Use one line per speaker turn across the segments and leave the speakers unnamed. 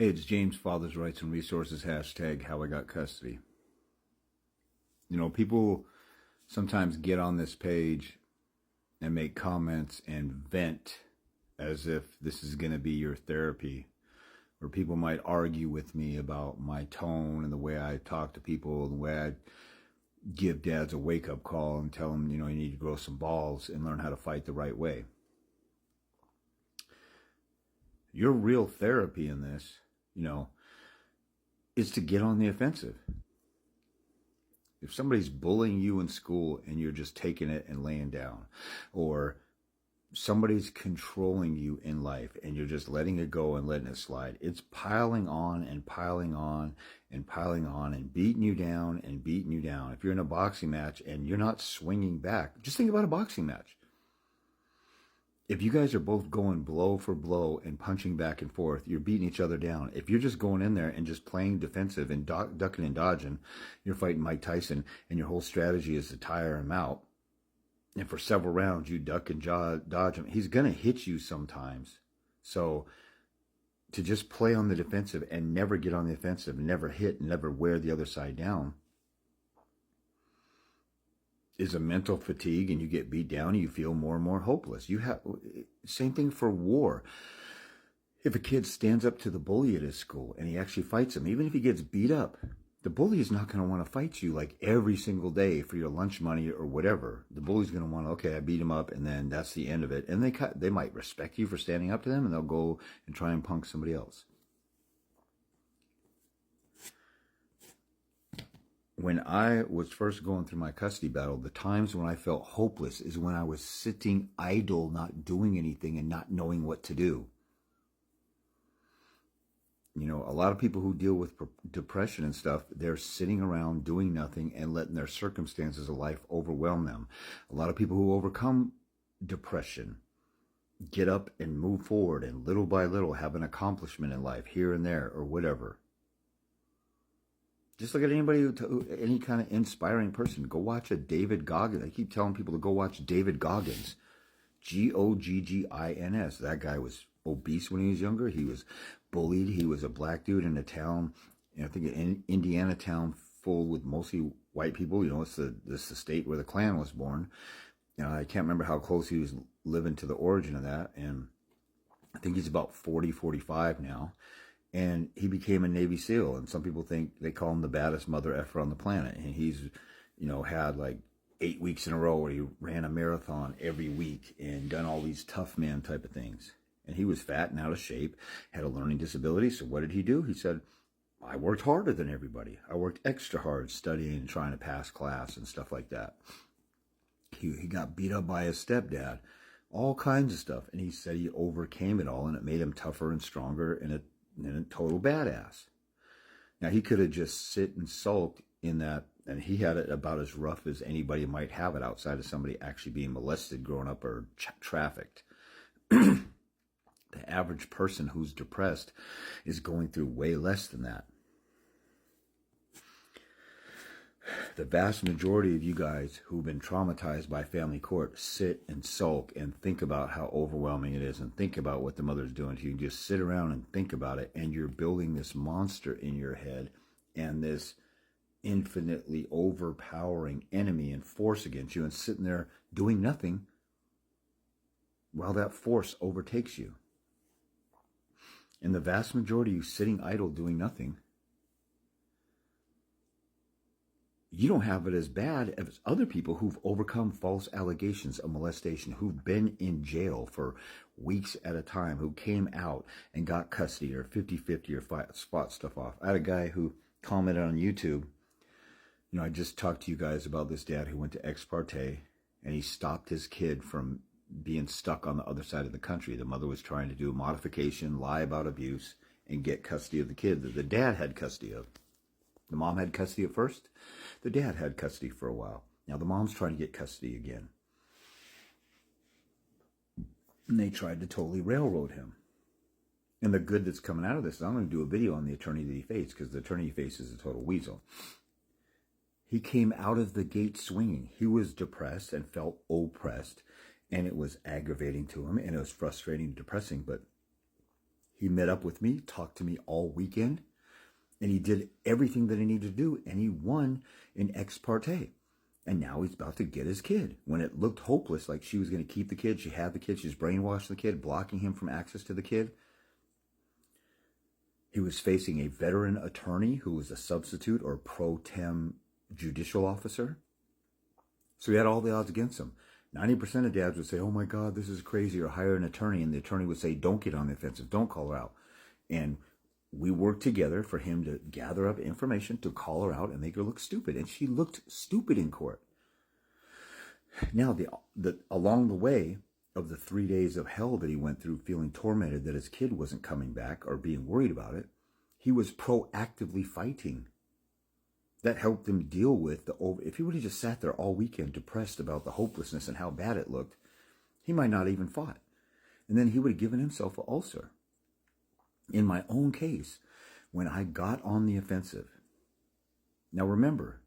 Hey, it's James, Father's Rights and Resources, hashtag how I got custody. You know, people sometimes get on this page and make comments and vent as if this is going to be your therapy. Or people might argue with me about my tone and the way I talk to people, and the way I give dads a wake-up call and tell them, you need to grow some balls and learn how to fight the right way. Your real therapy in this, is to get on the offensive. If somebody's bullying you in school and you're just taking it and laying down, or somebody's controlling you in life and you're just letting it go and letting it slide, it's piling on and piling on and piling on and beating you down and beating you down. If you're in a boxing match and you're not swinging back, just think about a boxing match. If you guys are both going blow for blow and punching back and forth, you're beating each other down. If you're just going in there and just playing defensive and ducking and dodging, you're fighting Mike Tyson, and your whole strategy is to tire him out. And for several rounds, you duck and dodge him. He's going to hit you sometimes. So to just play on the defensive and never get on the offensive, never hit, never wear the other side down, is a mental fatigue, and you get beat down and you feel more and more hopeless. Same thing for war. If a kid stands up to the bully at his school and he actually fights him, even if he gets beat up, the bully is not going to want to fight you like every single day for your lunch money or whatever. The bully's going to want, okay, I beat him up, and then that's the end of it. And they might respect you for standing up to them, and they'll go and try and punk somebody else. When I was first going through my custody battle, the times when I felt hopeless is when I was sitting idle, not doing anything and not knowing what to do. A lot of people who deal with depression and stuff, they're sitting around doing nothing and letting their circumstances of life overwhelm them. A lot of people who overcome depression get up and move forward, and little by little have an accomplishment in life here and there or whatever. Just look at any kind of inspiring person. Go watch a David Goggins. I keep telling people to go watch David Goggins. Goggins. That guy was obese when he was younger. He was bullied. He was a black dude in a town, I think an Indiana town full with mostly white people. It's the state where the Klan was born. I can't remember how close he was living to the origin of that. And I think he's about 40, 45 now. And he became a Navy SEAL, and some people think they call him the baddest mother effer on the planet. And he's, had like 8 weeks in a row where he ran a marathon every week and done all these tough man type of things. And he was fat and out of shape, had a learning disability. So what did he do? He said, I worked harder than everybody. I worked extra hard studying and trying to pass class and stuff like that. He got beat up by his stepdad, all kinds of stuff. And he said he overcame it all, and it made him tougher and stronger and a total badass. Now, he could have just sit and sulked in that, and he had it about as rough as anybody might have it outside of somebody actually being molested growing up or trafficked. The average person who's depressed is going through way less than that. The vast majority of you guys who've been traumatized by family court sit and sulk and think about how overwhelming it is, and think about what the mother's doing to you. You just sit around and think about it, and you're building this monster in your head and this infinitely overpowering enemy and force against you, and sitting there doing nothing while that force overtakes you. And the vast majority of you sitting idle doing nothing, you don't have it as bad as other people who've overcome false allegations of molestation, who've been in jail for weeks at a time, who came out and got custody or 50-50 or fought stuff off. I had a guy who commented on YouTube, I just talked to you guys about this dad who went to ex parte, and he stopped his kid from being stuck on the other side of the country. The mother was trying to do a modification, lie about abuse, and get custody of the kid that the dad had custody of. The mom had custody at first. The dad had custody for a while. Now the mom's trying to get custody again. And they tried to totally railroad him. And the good that's coming out of this is I'm going to do a video on the attorney that he faced, because the attorney he faced is a total weasel. He came out of the gate swinging. He was depressed and felt oppressed, and it was aggravating to him, and it was frustrating and depressing, but He met up with me, talked to me all weekend, and he did everything that he needed to do, and he won in ex parte. And now he's about to get his kid. When it looked hopeless, like she was going to keep the kid, she had the kid, she's brainwashing the kid, blocking him from access to the kid. He was facing a veteran attorney who was a substitute or pro tem judicial officer. So he had all the odds against him. 90% of dads would say, oh my God, this is crazy, or hire an attorney. And the attorney would say, don't get on the offensive, don't call her out. And we worked together for him to gather up information to call her out and make her look stupid. And she looked stupid in court. Now, along the way of the 3 days of hell that he went through, feeling tormented that his kid wasn't coming back or being worried about it, he was proactively fighting. That helped him deal with if he would have just sat there all weekend depressed about the hopelessness and how bad it looked, he might not even fought. And then he would have given himself an ulcer. In my own case, when I got on the offensive, now remember,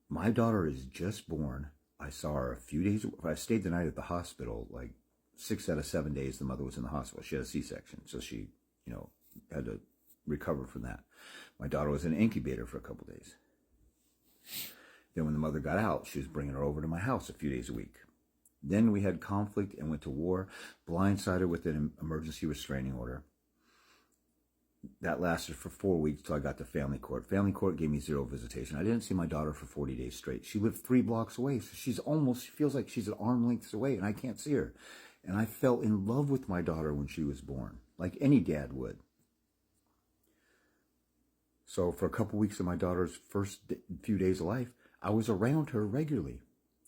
my daughter is just born. I saw her a few days. I stayed the night at the hospital, like 6 out of 7 days the mother was in the hospital. She had a C-section, so she, had to recover from that. My daughter was in an incubator for a couple days. Then when the mother got out, she was bringing her over to my house a few days a week. Then we had conflict and went to war, blindsided with an emergency restraining order. That lasted for 4 weeks till I got to family court. Family court gave me 0 visitation. I didn't see my daughter for 40 days straight. She lived 3 blocks away, so she feels like she's an arm length away, and I can't see her. And I fell in love with my daughter when she was born, like any dad would. So for a couple weeks of my daughter's first few days of life, I was around her regularly,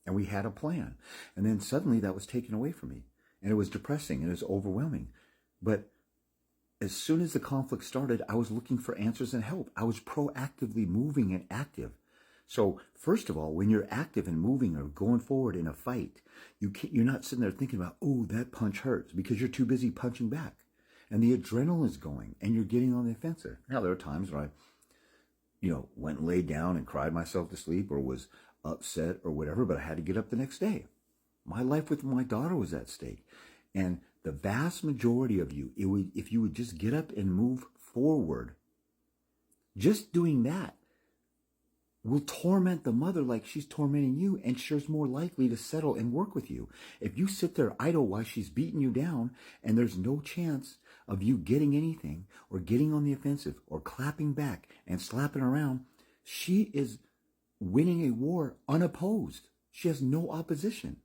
and we had a plan. And then suddenly that was taken away from me, and it was depressing, and it was overwhelming. But as soon as the conflict started, I was looking for answers and help. I was proactively moving and active. So first of all, when you're active and moving or going forward in a fight, you're not sitting there thinking about, oh, that punch hurts, because you're too busy punching back. And the adrenaline is going, and you're getting on the offensive. Now, there are times where I, went and laid down and cried myself to sleep or was upset or whatever, but I had to get up the next day. My life with my daughter was at stake. And the vast majority of you, if you would just get up and move forward, just doing that will torment the mother like she's tormenting you, and she's more likely to settle and work with you. If you sit there idle while she's beating you down and there's no chance of you getting anything or getting on the offensive or clapping back and slapping around, she is winning a war unopposed. She has no opposition.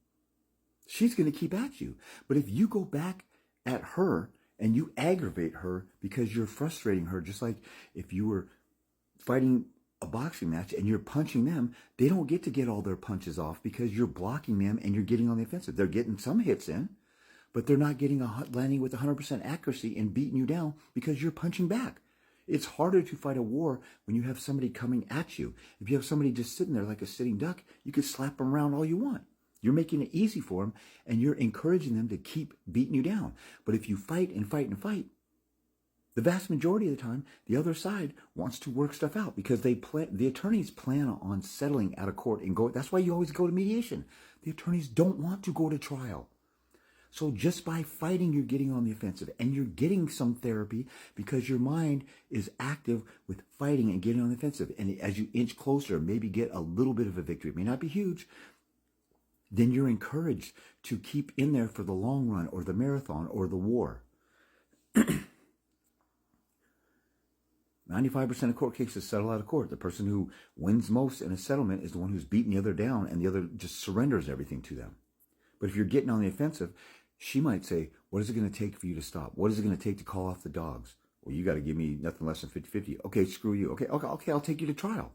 She's going to keep at you. But if you go back at her and you aggravate her because you're frustrating her, just like if you were fighting a boxing match and you're punching them, they don't get to get all their punches off because you're blocking them and you're getting on the offensive. They're getting some hits in, but they're not getting landing with 100% accuracy and beating you down because you're punching back. It's harder to fight a war when you have somebody coming at you. If you have somebody just sitting there like a sitting duck, you could slap them around all you want. You're making it easy for them, and you're encouraging them to keep beating you down. But if you fight and fight and fight, the vast majority of the time, the other side wants to work stuff out because the attorneys plan on settling out of court and go. That's why you always go to mediation. The attorneys don't want to go to trial. So just by fighting, you're getting on the offensive, and you're getting some therapy because your mind is active with fighting and getting on the offensive. And as you inch closer, maybe get a little bit of a victory. It may not be huge. Then you're encouraged to keep in there for the long run or the marathon or the war. 95% of court cases settle out of court. The person who wins most in a settlement is the one who's beating the other down, and the other just surrenders everything to them. But if you're getting on the offensive, she might say, what is it going to take for you to stop? What is it going to take to call off the dogs? Well, you got to give me nothing less than 50-50. Okay, screw you. Okay, I'll take you to trial.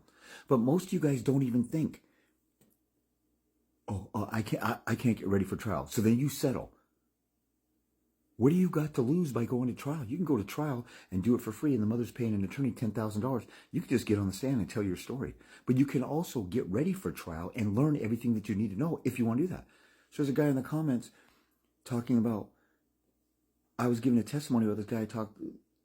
But most of you guys don't even think, I can't get ready for trial. So then you settle. What do you got to lose by going to trial? You can go to trial and do it for free, and the mother's paying an attorney $10,000. You can just get on the stand and tell your story. But you can also get ready for trial and learn everything that you need to know if you want to do that. So there's a guy in the comments talking about, I was giving a testimony about this guy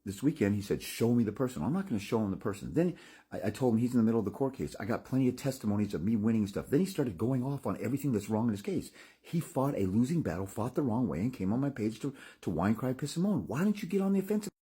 this weekend, he said, show me the person. I'm not going to show him the person. Then I told him he's in the middle of the court case. I got plenty of testimonies of me winning stuff. Then he started going off on everything that's wrong in his case. He fought a losing battle, fought the wrong way, and came on my page to whine, cry, piss, and moan. Why don't you get on the offensive?